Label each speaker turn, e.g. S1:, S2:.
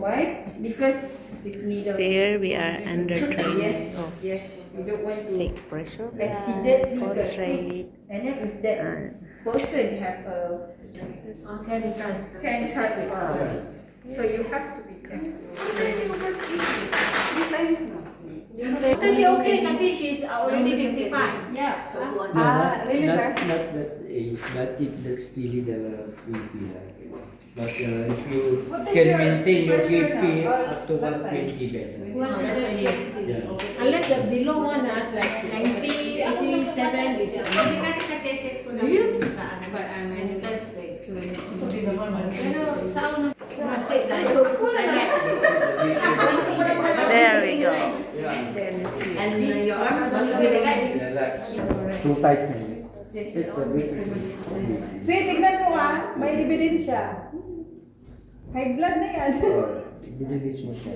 S1: Why? Because it's middle.
S2: There we are under training
S1: Yes,
S2: of
S1: yes. You don't want to
S2: take pressure,
S1: accidentally
S2: pulse
S1: get
S2: rate,
S1: and then if that person have a can transfer. So you have to be careful.
S3: Totally okay kasi she's already 55.
S1: Yeah.
S3: Really, sir?
S4: Not that age, but that's really the BP. But if you can maintain your BP up to 120 better. Yeah.
S3: Unless the below one has like 90, 87 is
S2: there we go. Can you see?
S3: And your arms must be relaxed.
S4: Relax. Too tight. It's a bit.
S5: See, tignan mo may ebidensya. High blood na yan.
S4: Bilis mo siya.